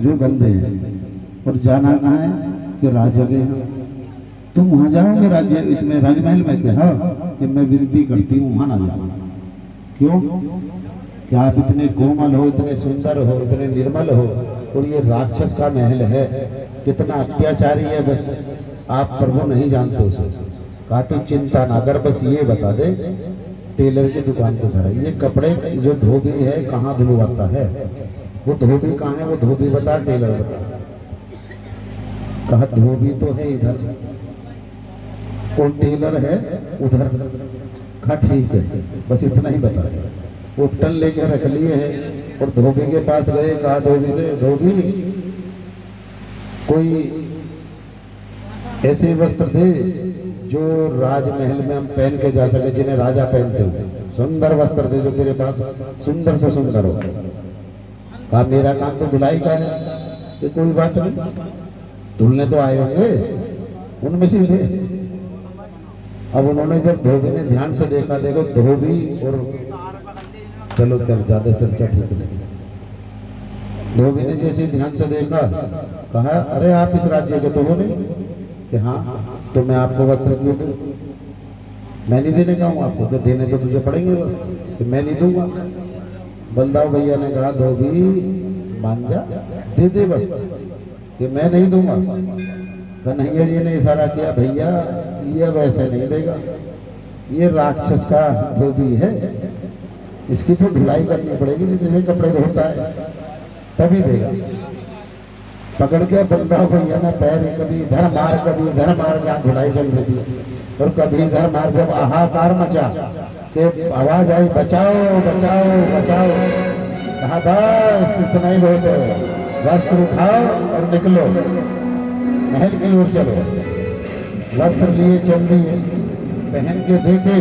समझो बंदे हैं। और जाना कहाँ है कि राजगे हैं। तुम वहां जाओगे राज्य इसमें राजमहल में? क्या कि मैं विनती करती हूँ वहां ना जाओ। क्यों? कि आप इतने कोमल हो, इतने सुंदर हो, इतने निर्मल हो, और ये राक्षस का महल है, कितना अत्याचारी है, बस आप प्रभु नहीं जानते उसे। कहा तो चिंता ना कर, बस ये बता दे टेलर की दुकान की तरह ये कपड़े जो धोबी है कहाँ धुलवाता है, वो धोबी कहाँ है, वो धोबी बता, टेलर बता। कहा धोबी तो है इधर और टेलर है उधर। कहा ठीक है, बस इतना ही बता दे। उपटन लेके रख लिए है और धोबी के पास गए। कहा धोबी से, धोबी कोई ऐसे वस्त्र थे जो राजमहल में हम पहन के जा सके, जिन्हें राजा पहनते हो, सुंदर वस्त्र थे जो तेरे पास सुंदर से सुंदर हो। कहा मेरा काम तो धुलाई का है। कि कोई बात नहीं, धुलने तो आए होंगे, उनमें से थे। अब उन्होंने जब धोबी ने ध्यान से देखा, देखो धोबी और चलो क्या ज्यादा चर्चा ठीक नहीं। धोबी ने जैसे ध्यान से देखा, कहा अरे आप इस राज्य के तो हो नहीं? कि हाँ, तो मैं आपको वस्त्र क्यों दूं? मैं नहीं देने का हूँ आपको। कि देने तो तुझे पड़ेंगे वस्त्र। कि मैं नहीं दूंगा। बलदाव भैया ने कहा धोबी मान जा, दे दे वस्त्र। कि मैं नहीं दूंगा। कन्हैया जी ने इशारा किया, भैया ये वैसे नहीं देगा, ये राक्षस का धोबी है, इसकी तो धुलाई करनी पड़ेगी, जैसे कपड़े धोता है तभी देगा। पकड़ के बलदाव भैया ने पैर कभी इधर मार कभी इधर मार, जहाँ धुलाई चल रही थी, और कभी इधर मार। जब हाहाकार मचा कि आवाज आई बचाओ बचाओ बचाओ, कहा बस इतना ही बहुत है, वस्त्र उठाओ और निकलो, महल की ओर चलो। वस्त्र लिए चल दिए, पहन के देखे।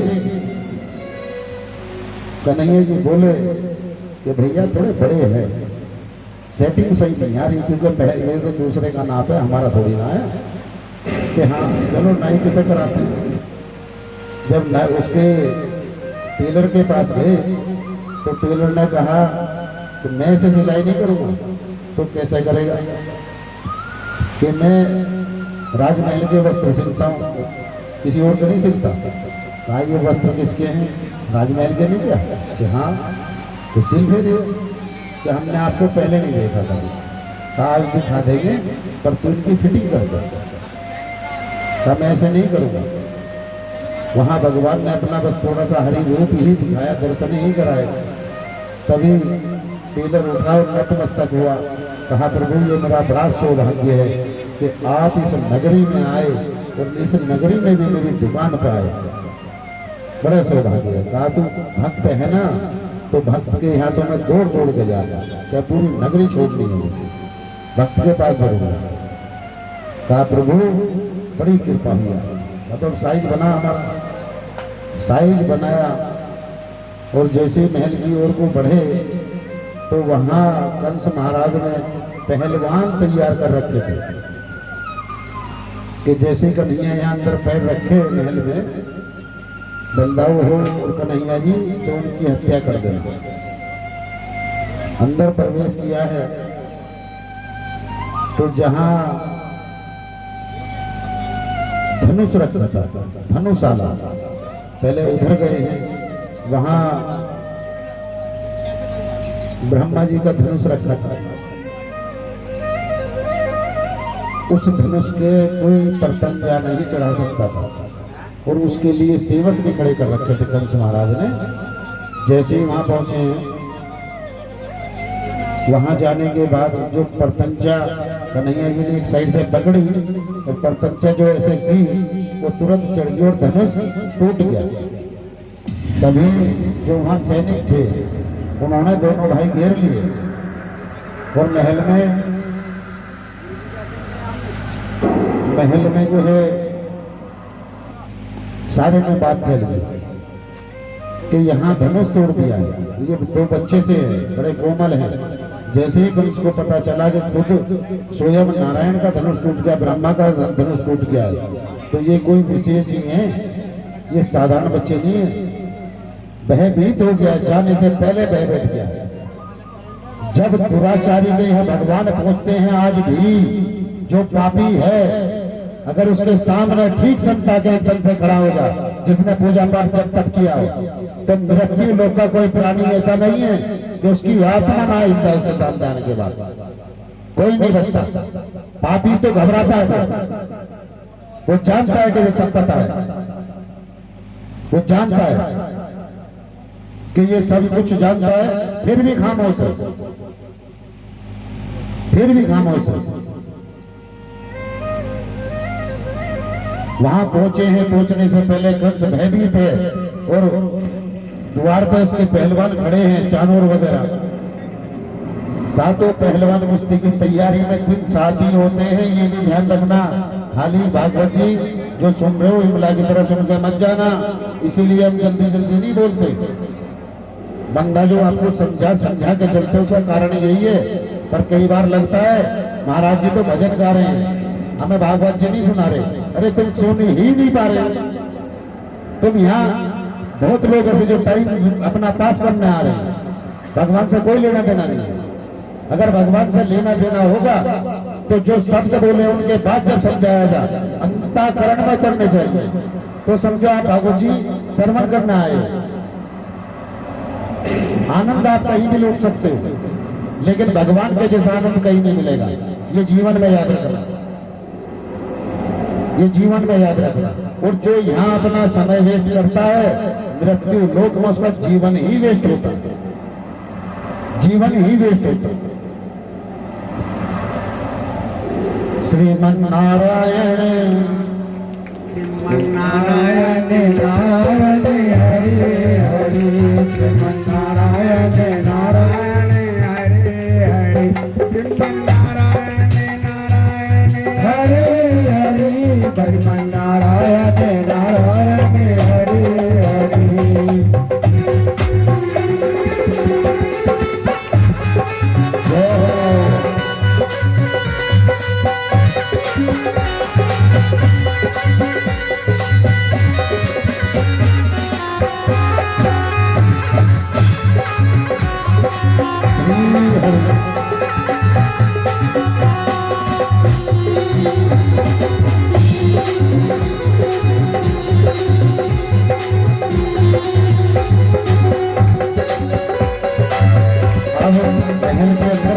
कन्हैया जी बोले कि भैया थोड़े बड़े हैं, सेटिंग सही नहीं आ रही, क्योंकि पहले तो दूसरे का नाप है, हमारा थोड़ी ना है। कि हाँ चलो नाई किसे कराते हैं। जब ना उसके टेलर के पास गए तो टेलर ने कहा कि मैं इसे सिलाई नहीं करूँगा। तो कैसे करेगा? कि मैं राजमहल के वस्त्र सिलता हूँ, किसी और तो नहीं सिलता। कहा ये वस्त्र किसके हैं? राजमहल के नहीं क्या? कि हाँ, तो सिल फिर। कि हमने आपको पहले नहीं देखा था। कहा आज दिखा देंगे, पर तू इनकी फिटिंग कर दे। कहा मैं ऐसे नहीं करूँगा। वहाँ भगवान ने अपना बस थोड़ा सा हरि रूप ही दिखाया, दर्शन ही कराया। तभी टेलर उठा और नतमस्तक हुआ। कहा प्रभु ये मेरा बड़ा सौभाग्य है कि आप इस नगरी में आए और इस नगरी में भी मेरी दुकान पर आए, बड़ा सौभाग्य है। कहा तू भक्त है ना, तो भक्त के यहाँ तो मैं दौड़ दौड़ के जाता, क्या पूरी नगरी छोड़नी है मुझे, भक्त के पास जरूर। कहा प्रभु बड़ी कृपा हुआ। मतलब साइज बना, हमारा साइज बनाया, और जैसे महल की ओर को बढ़े तो वहाँ कंस महाराज ने पहलवान तैयार कर रखे थे कि जैसे कन्हैया यहाँ अंदर पैर रखे महल में, बलदाऊ हो और कन्हैया जी, तो उनकी हत्या कर देना। अंदर प्रवेश किया है तो जहां धनुष रखा था, धनुषाला, पहले उधर गए हैं, वहां ब्रह्मा जी का धनुष रखा था। उस धनुष के कोई परतंजा नहीं चढ़ा सकता था, और उसके लिए सेवक भी खड़े कर रखे थे कंस महाराज ने। जैसे ही वहां पहुंचे हैं, वहां जाने के बाद जो परतंजा कन्हैया जी ने एक साइड से पकड़ी, और परतंजा जो ऐसे की वो तुरंत चढ़ गई और धनुष टूट गया। तभी जो वहां सैनिक थे उन्होंने दोनों भाई घेर लिए, और महल में जो है सारे में बात फैल गई कि यहाँ धनुष तोड़ दिया है, ये दो बच्चे से है, बड़े कोमल हैं। जैसे ही कंस को पता चला कि खुद स्वयं नारायण का धनुष टूट गया, ब्रह्मा का धनुष टूट गया है, तो ये कोई विशेष ही है, ये साधारण बच्चे नहीं है। भयभीत हो गया, जाने से पहले भय बैठ गया। जब दुराचारी में यह भगवान पहुंचते हैं आज भी, जो पापी है अगर उसके सामने ठीक संता के एकदम से खड़ा होगा, जिसने पूजा पाठ जब तक किया हो, तो मृत्यु लोक का कोई प्राणी ऐसा नहीं है कि उसकी आत्मा ना हिलता उसके सामने आने के बाद, कोई नहीं बचता। पापी तो घबराता है, वो जानता है कि ये सब पता है, वो जानता है कि ये सब कुछ जानता है, फिर भी खामोश है, फिर भी खामोश है। वहां पहुंचे हैं, पहुंचने से पहले कंस भयभीत है और द्वार पर उसके पहलवान खड़े हैं, चानूर वगैरह। सातों पहलवान कुश्ती की तैयारी में दिन साथ ही होते हैं, ये भी ध्यान रखना। खाली भागवत जी जो सुन रहे हो इमला की तरह सुन के मत जाना, इसीलिए हम जल्दी जल्दी नहीं बोलते। बंदा जो आपको समझा के चलते उसका कारण यही है। पर कई बार लगता है महाराज जी तो भजन गा रहे हैं, हमें भागवत जी नहीं सुना रहे। अरे तुम सुन ही नहीं पा रहे, तुम यहाँ बहुत लोग ऐसे जो टाइम अपना पास करने आ रहे हैं, भगवान से कोई लेना देना नहीं। अगर भगवान से लेना देना होगा तो जो शब्द बोले उनके बाद जब समझाएगा अंतःकरण में करने चाहिए, तो समझो आप भागवत जी श्रवण करना आए, आनंद आप कहीं भी लूट सकते हो, लेकिन भगवान के जैसा आनंद कहीं नहीं मिलेगा। ये जीवन में याद रखना, ये जीवन में याद रखना। और जो यहाँ अपना समय वेस्ट करता है, मृत्यु लोक में उसका जीवन ही वेस्ट होता है, जीवन ही वेस्ट होता है। श्रीमन नारायण नारायण नारायण हरि हरि, श्रीमन नारायण नारायण हरि हरि, श्रीमन नारायण नारायण हरि हरि, श्रीमन नारायण नारायण हरि हरि।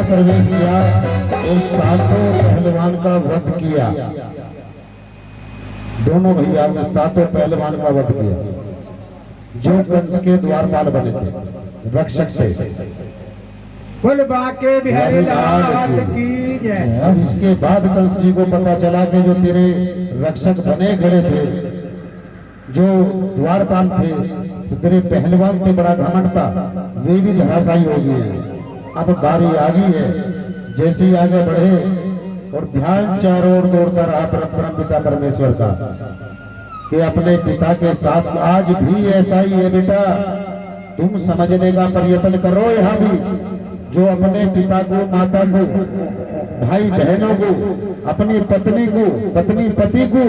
प्रवेश किया और सातों पहलवान का वध किया। दोनों भैया ने सातों पहलवान का वध किया जो कंस के द्वारपाल बने थे, रक्षक थे। के बिहारी लाल की जय। अब इसके बाद कंस जी को पता चला कि जो तेरे रक्षक बने खड़े थे, जो द्वारपाल थे, तो तेरे पहलवान थे, बड़ा घमंड था, वे भी धराशायी हो गए हैं। अब बारी आ गई है, जैसे ही आगे बढ़े और ध्यान चारों ओर दौड़ता रहा परम पिता परमेश्वर का कि अपने पिता के साथ आज भी ऐसा ही है बेटा, तुम समझने का प्रयत्न करो। यहाँ भी जो अपने पिता को, माता को, भाई बहनों को, अपनी पत्नी को, पत्नी पति को,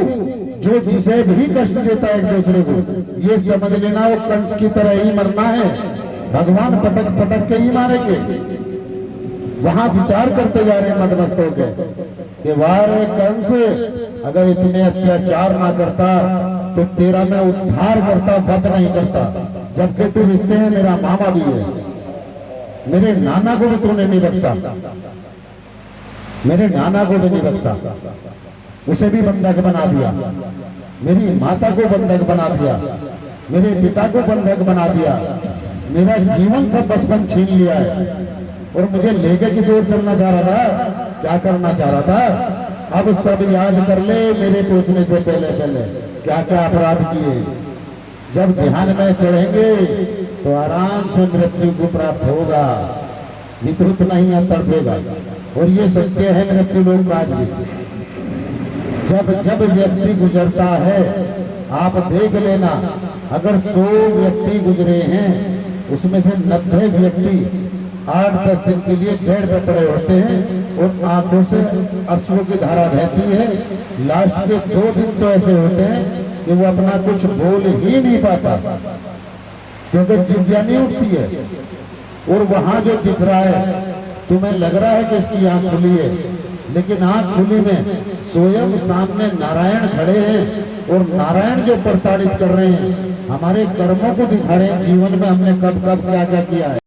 जो जिसे भी कष्ट देता है एक दूसरे को, ये समझ लेना वो कंस की तरह ही मरना है। भगवान पटक पटक के ही मारेंगे। वहां विचार करते जा रहे हैं मदमस्त होकर कि वारे कंस, अगर इतने अत्याचार ना करता तो तेरा मैं उद्धार करता, वध नहीं करता। जबकि तू रिश्ते में मेरा मामा भी है, मेरे नाना को भी तूने नहीं बख्शा, मेरे नाना को भी नहीं बख्शा, उसे भी बंधक बना दिया, मेरी माता को बंधक बना दिया, मेरे पिता को बंधक बना दिया, मेरा जीवन सब बचपन छीन लिया है और मुझे लेके किस ओर चलना चाह रहा था, क्या करना चाह रहा था। अब सब याद कर ले मेरे पहुंचने से पहले पहले क्या क्या अपराध किए। जब ध्यान में चढ़ेंगे तो आराम से मृत्यु को प्राप्त होगा, वितृत नहीं तड़पेगा। और ये सत्य है मृत्यु लोग का भी। जब जब व्यक्ति गुजरता है, आप देख लेना, अगर 100 व्यक्ति गुजरे हैं उसमें से 90 व्यक्ति 8-10 दिन के लिए पेड़ पे पड़े होते हैं और आंखों से अश्रु की धारा बहती है। लास्ट के 2 दिन तो ऐसे होते हैं कि वो अपना कुछ बोल ही नहीं पाता, क्योंकि जिज्ञा नहीं उठती है। और वहां जो दिख रहा है तुम्हें लग रहा है कि इसकी आंख खुली है, लेकिन आंख खुली में स्वयं सामने नारायण खड़े हैं और नारायण जो प्रताड़ित कर रहे हैं, हमारे कर्मों को दिखा रहे हैं जीवन में हमने कब कब क्या क्या किया है।